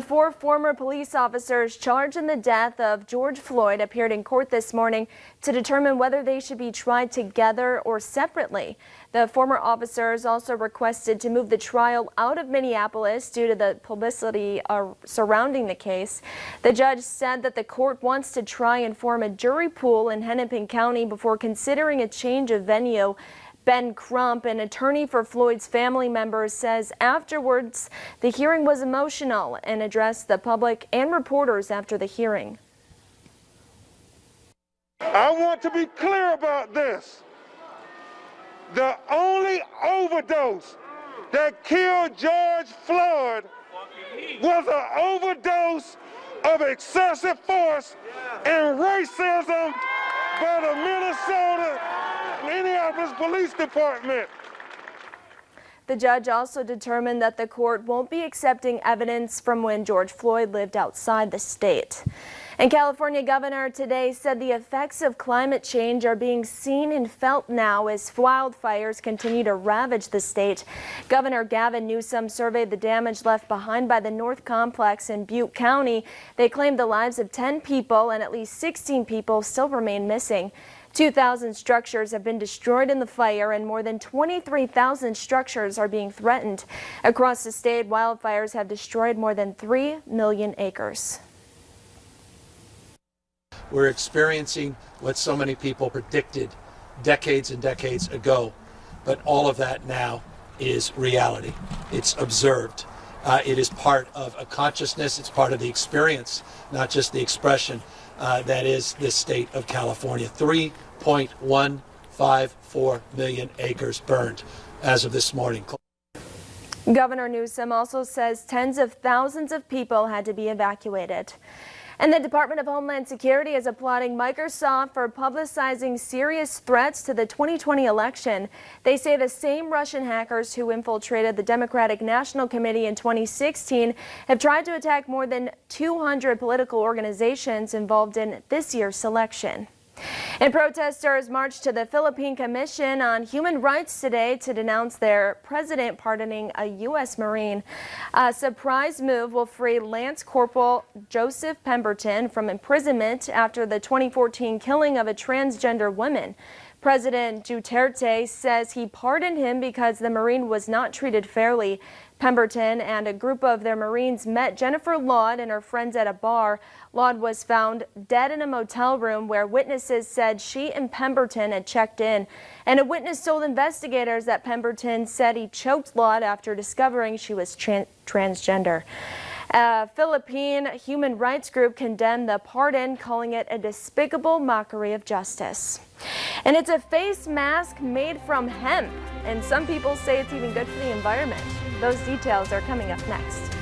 Four former police officers charged in the death of George Floyd appeared in court this morning to determine whether they should be tried together or separately. The former officers also requested to move the trial out of Minneapolis due to the publicity surrounding the case. The judge said that the court wants to try and form a jury pool in Hennepin County before considering a change of venue. Ben Crump, an attorney for Floyd's family members, says afterwards the hearing was emotional and addressed the public and reporters after the hearing. I want to be clear about this. The only overdose that killed George Floyd was an overdose of excessive force and racism by the Minneapolis Police Department. The judge also determined that the court won't be accepting evidence from when George Floyd lived outside the state. And California governor today said the effects of climate change are being seen and felt now as wildfires continue to ravage the state. Governor Gavin Newsom surveyed the damage left behind by the North Complex in Butte County. They claimed the lives of 10 people and at least 16 people still remain missing. 2,000 structures have been destroyed in the fire and more than 23,000 structures are being threatened. Across the state, wildfires have destroyed more than 3 million acres. We're experiencing what so many people predicted decades and decades ago, but all of that now is reality. It's observed. It is part of a consciousness. It's part of the experience, not just the expression that is this state of California. 3.154 million acres burned as of this morning. Governor Newsom also says tens of thousands of people had to be evacuated. And the Department of Homeland Security is applauding Microsoft for publicizing serious threats to the 2020 election. They say the same Russian hackers who infiltrated the Democratic National Committee in 2016 have tried to attack more than 200 political organizations involved in this year's election. And protesters marched to the Philippine Commission on Human Rights today to denounce their president pardoning a U.S. Marine. A surprise move will free Lance Corporal Joseph Pemberton from imprisonment after the 2014 killing of a transgender woman. President Duterte says he pardoned him because the Marine was not treated fairly. Pemberton and a group of their Marines met Jennifer Laud and her friends at a bar. Laud was found dead in a motel room where witnesses said she and Pemberton had checked in. And a witness told investigators that Pemberton said he choked Laud after discovering she was transgender. A Philippine human rights group condemned the pardon, calling it a despicable mockery of justice. And it's a face mask made from hemp, and some people say it's even good for the environment. Those details are coming up next.